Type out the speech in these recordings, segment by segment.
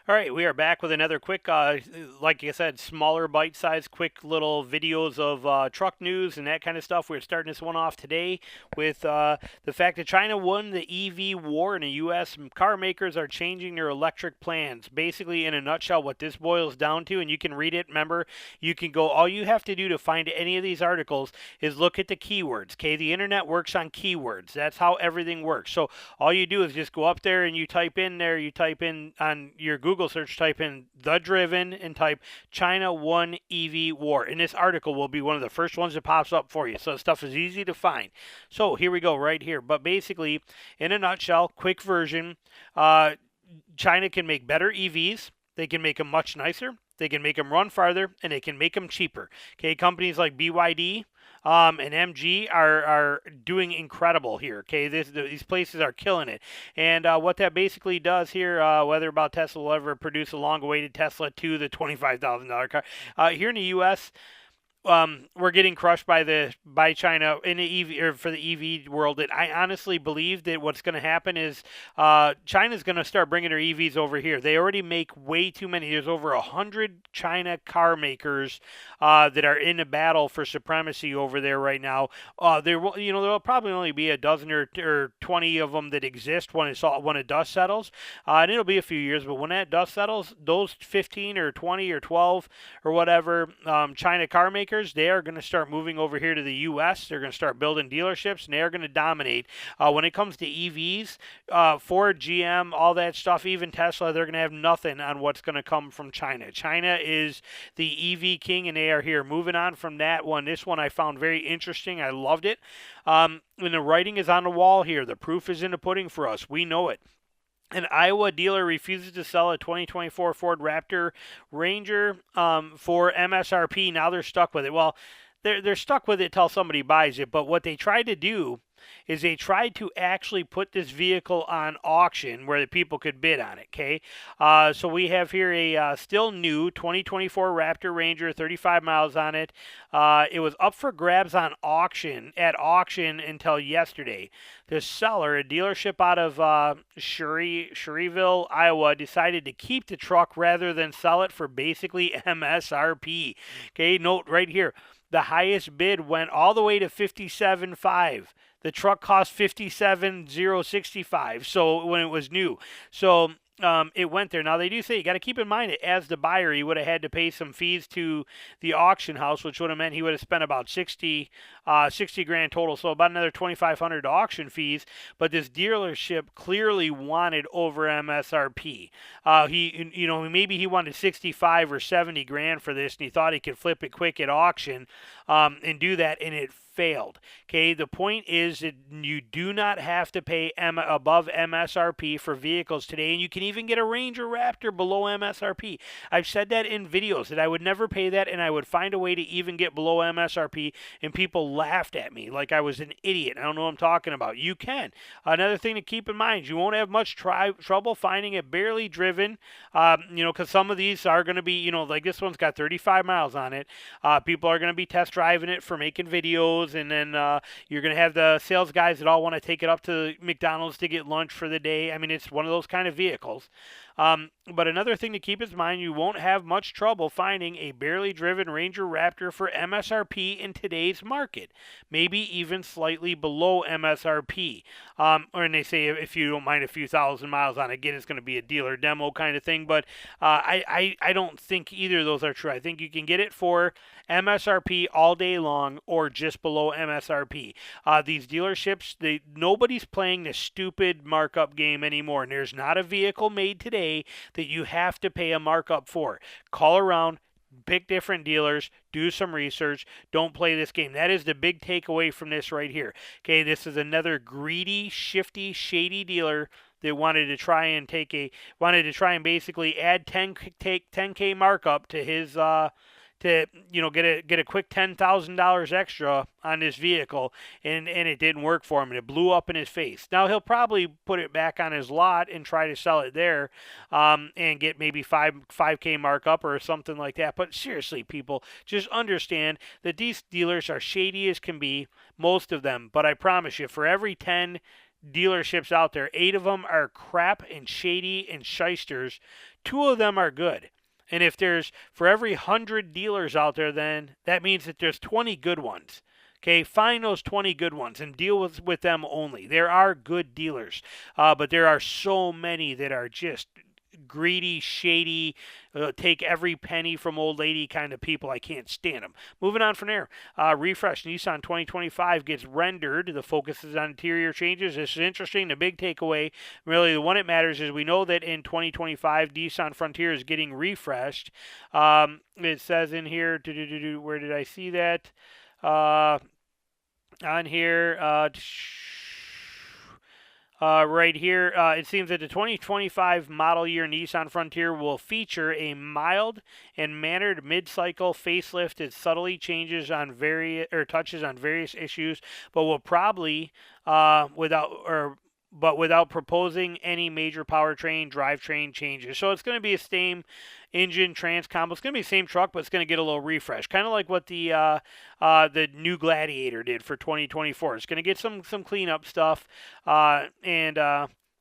All right, we are back with another quick, like I said, smaller bite-sized, quick little videos of truck news and that kind of stuff. We're starting this one off today with the fact that China won the EV war in the U.S. Car makers are changing their electric plans. Basically, in a nutshell, what this boils down to, and you can read it. Remember, you can go. All you have to do to find any of these articles is look at the keywords. Okay, the internet works on keywords. That's how everything works. So all you do is just go up there and you type in there. You type in on your Google search, type in the driven and type China won EV war. And this article will be one of the first ones that pops up for you. So the stuff is easy to find. So here we go right here. But basically, in a nutshell, quick version, China can make better EVs. They can make them much nicer. They can make them run farther, and they can make them cheaper. Okay, companies like BYD and MG are doing incredible here. Okay, these places are killing it. And what that basically does here, whether about Tesla will ever produce a long-awaited Tesla 2, the $25,000 car, here in the U.S., we're getting crushed by China in the EV or for the EV world. And I honestly believe that what's going to happen is China's going to start bringing their EVs over here. They already make way too many. There's over 100 China car makers that are in a battle for supremacy over there right now. There'll probably only be a dozen or 20 of them that exist when the dust settles, and it'll be a few years. But when that dust settles, those 15 or 20 or 12 or whatever China car makers, they are going to start moving over here to the U.S. They're going to start building dealerships, and they are going to dominate. When it comes to EVs, Ford, GM, all that stuff, even Tesla, they're going to have nothing on what's going to come from China. China is the EV king, and they are here. Moving on from that one, this one I found very interesting. I loved it. And the writing is on the wall here. The proof is in the pudding for us. We know it. An Iowa dealer refuses to sell a 2024 Ford Raptor Ranger for MSRP. Now they're stuck with it. Well, they're stuck with it till somebody buys it. But what they tried to do is they tried to actually put this vehicle on auction where the people could bid on it, okay? So we have here a still new 2024 Raptor Ranger, 35 miles on it. It was up for grabs at auction until yesterday. The seller, a dealership out of Sherryville, Iowa, decided to keep the truck rather than sell it for basically MSRP. Okay, note right here. The highest bid went all the way to $57,500. The truck cost $57,065. So when it was new, so it went there. Now they do say you got to keep in mind that as the buyer, he would have had to pay some fees to the auction house, which would have meant he would have spent about 60 grand total. So about another $2,500 auction fees. But this dealership clearly wanted over MSRP. Maybe he wanted 65 or 70 grand for this, and he thought he could flip it quick at auction and do that, and it failed. Okay, the point is that you do not have to pay above MSRP for vehicles today, and you can even get a Ranger Raptor below MSRP. I've said that in videos that I would never pay that, and I would find a way to even get below MSRP, and people laughed at me like I was an idiot. I don't know what I'm talking about. You can. Another thing to keep in mind, you won't have much trouble finding a barely driven, because some of these are going to be, like this one's got 35 miles on it. People are going to be test driving it for making videos, and then you're going to have the sales guys that all want to take it up to McDonald's to get lunch for the day. I mean, it's one of those kind of vehicles. But another thing to keep in mind, you won't have much trouble finding a barely driven Ranger Raptor for MSRP in today's market, maybe even slightly below MSRP. And they say if you don't mind a few thousand miles on it, again, it's going to be a dealer demo kind of thing. But I don't think either of those are true. I think you can get it for MSRP all day long or just below MSRP. These dealerships, nobody's playing the stupid markup game anymore, and there's not a vehicle made today that you have to pay a markup for. Call around, pick different dealers, do some research, don't play this game. That is the big takeaway from this right here. Okay, this is another greedy, shifty, shady dealer that wanted to try and basically add 10K markup to his get a quick $10,000 extra on this vehicle, and it didn't work for him, and it blew up in his face. Now he'll probably put it back on his lot and try to sell it there, and get maybe 5K markup or something like that. But seriously, people, just understand that these dealers are shady as can be, most of them. But I promise you, for every 10 dealerships out there. 8 of them are crap and shady and shysters. 2 of them are good. And if there's, for every 100 dealers out there, then that means that there's 20 good ones. Okay, find those 20 good ones and deal with them only. There are good dealers, but there are so many that are just greedy, shady, take every penny from old lady kind of people. I can't stand them. Moving on from there, refresh Nissan 2025 gets rendered. The focus is on interior changes. This is interesting. The big takeaway, really the one that matters, is we know that in 2025, Nissan Frontier is getting refreshed. It says in here, where did I see that? On here, right here, it seems that the 2025 model year Nissan Frontier will feature a mild and mannered mid-cycle facelift that subtly changes on touches on various issues, but will probably without proposing any major powertrain, drivetrain changes. So it's going to be the same engine, trans combo. It's going to be the same truck, but it's going to get a little refresh, kind of like what the new Gladiator did for 2024. It's going to get some cleanup stuff, and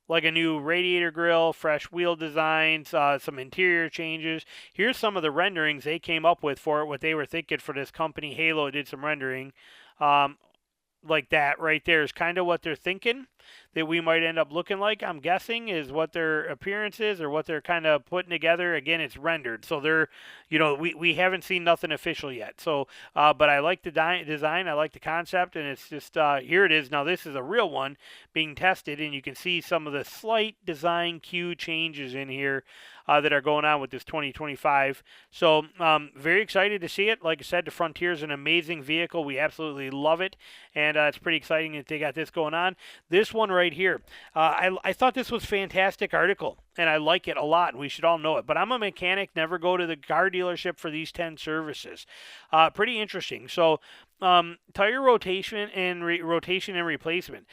like a new radiator grill, fresh wheel designs, some interior changes. Here's some of the renderings they came up with for it, what they were thinking for this company. Halo did some rendering. Like that right there is kind of what they're thinking that we might end up looking like, I'm guessing, is what their appearance is or what they're kind of putting together. Again, it's rendered, so they're, we haven't seen nothing official yet. So, but I like the design, I like the concept, and it's just, here it is. Now, this is a real one being tested, and you can see some of the slight design cue changes in here that are going on with this 2025. So, very excited to see it. Like I said, the Frontier is an amazing vehicle. We absolutely love it, and it's pretty exciting that they got this going on. This one right here, I thought this was a fantastic article, and I like it a lot, and we should all know it. But I'm a mechanic, never go to the car dealership for these 10 services. Pretty interesting. So, tire rotation and replacement.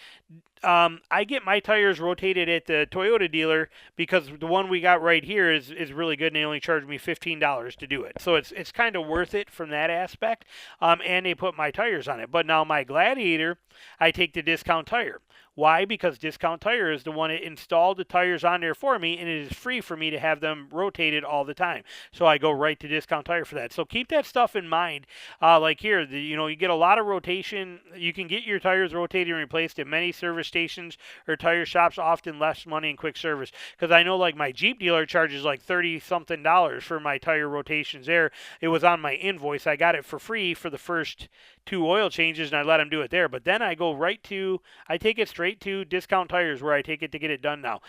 I get my tires rotated at the Toyota dealer because the one we got right here is really good, and they only charge me $15 to do it. So it's kind of worth it from that aspect. And they put my tires on it. But now my Gladiator, I take the Discount Tire. Why? Because Discount Tire is the one that installed the tires on there for me, and it is free for me to have them rotated all the time. So I go right to Discount Tire for that. So keep that stuff in mind. Like here, you get a lot of rotation. You can get your tires rotated and replaced at many service stations or tire shops, often less money and quick service. Because I know like my Jeep dealer charges like $30-something for my tire rotations there. It was on my invoice. I got it for free for the first 2 oil changes, and I let them do it there. But then I go I take it straight to Discount Tires where I take it to get it done now.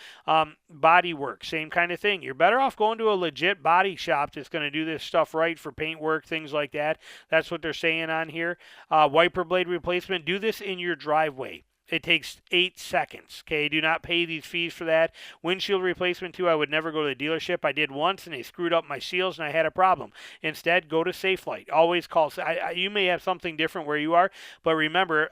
Body work, same kind of thing. You're better off going to a legit body shop that's going to do this stuff right for paint work, things like that. That's what they're saying on here. Wiper blade replacement, do this in your driveway. It takes 8 seconds, okay? Do not pay these fees for that. Windshield replacement, too, I would never go to the dealership. I did once, and they screwed up my seals, and I had a problem. Instead, go to SafeLight. Always call. You may have something different where you are, but remember,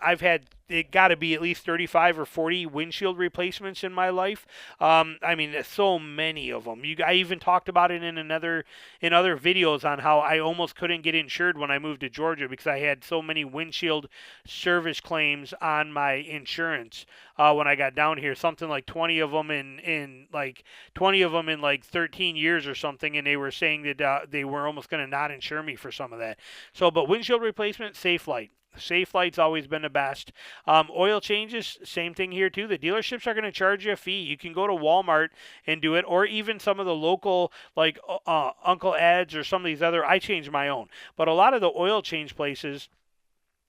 it got to be at least 35 or 40 windshield replacements in my life. I mean, there's so many of them. I even talked about it in other videos on how I almost couldn't get insured when I moved to Georgia because I had so many windshield service claims on my insurance when I got down here. Something like 20 of them in 13 years or something, and they were saying that they were almost going to not insure me for some of that. So, but windshield replacement, SafeLight. SafeLight's always been the best. Oil changes, same thing here too. The dealerships are going to charge you a fee. You can go to Walmart and do it, or even some of the local, like Uncle Ed's or some of these other. I changed my own, but a lot of the oil change places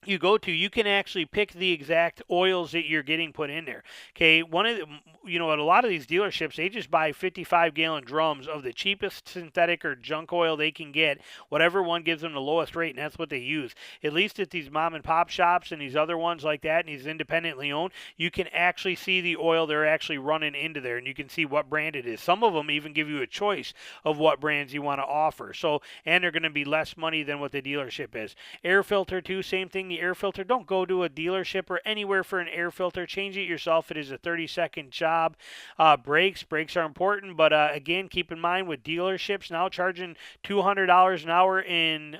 you go to, you can actually pick the exact oils that you're getting put in there. Okay, at a lot of these dealerships, they just buy 55-gallon drums of the cheapest synthetic or junk oil they can get, whatever one gives them the lowest rate, and that's what they use. At least at these mom and pop shops and these other ones like that, and these independently owned, you can actually see the oil they're actually running into there, and you can see what brand it is. Some of them even give you a choice of what brands you want to offer. So, and they're going to be less money than what the dealership is. Air filter too, same thing. The air filter, don't go to a dealership or anywhere for an air filter. Change it yourself. It is a 30-second job. Brakes are important, but again, keep in mind with dealerships now charging $200 an hour in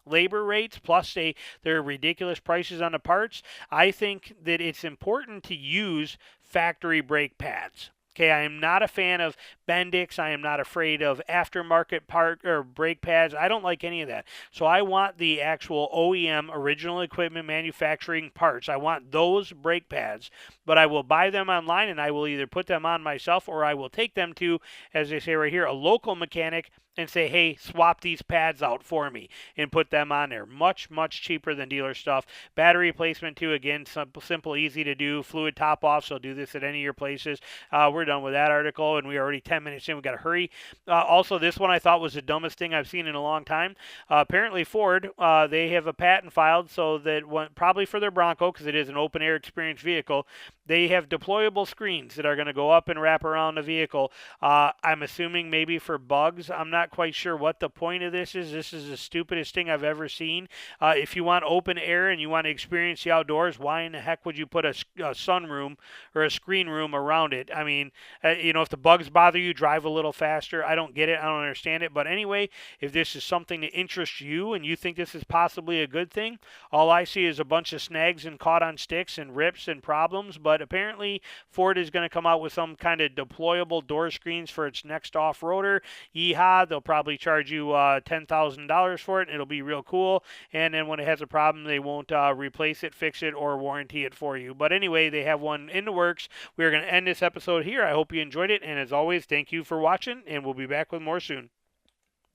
labor rates, plus their ridiculous prices on the parts, I think that it's important to use factory brake pads. Okay, I am not a fan of Bendix. I am not afraid of aftermarket part or brake pads. I don't like any of that. So I want the actual OEM, original equipment manufacturing parts. I want those brake pads, but I will buy them online and I will either put them on myself or I will take them to, as they say right here, a local mechanic and say, hey, swap these pads out for me and put them on there. Much, much cheaper than dealer stuff. Battery replacement too, again, simple, easy to do. Fluid top off, so do this at any of your places. We're done with that article, and we're already 10 minutes in. We got to hurry. Also, this one I thought was the dumbest thing I've seen in a long time. Apparently, Ford, they have a patent filed so that probably for their Bronco, because it is an open-air experience vehicle, they have deployable screens that are going to go up and wrap around the vehicle. I'm assuming maybe for bugs. I'm not quite sure what the point of this is. This is the stupidest thing I've ever seen. If you want open air and you want to experience the outdoors, why in the heck would you put a sunroom or a screen room around it? I mean, if the bugs bother you, drive a little faster. I don't get it. I don't understand it. But anyway, if this is something that interests you and you think this is possibly a good thing, all I see is a bunch of snags and caught on sticks and rips and problems. But apparently Ford is going to come out with some kind of deployable door screens for its next off-roader. Yeehaw, they'll probably charge you $10,000 for it, and it'll be real cool. And then when it has a problem, they won't replace it, fix it, or warranty it for you. But anyway, they have one in the works. We're going to end this episode here. I hope you enjoyed it, and as always, thank you for watching, and we'll be back with more soon.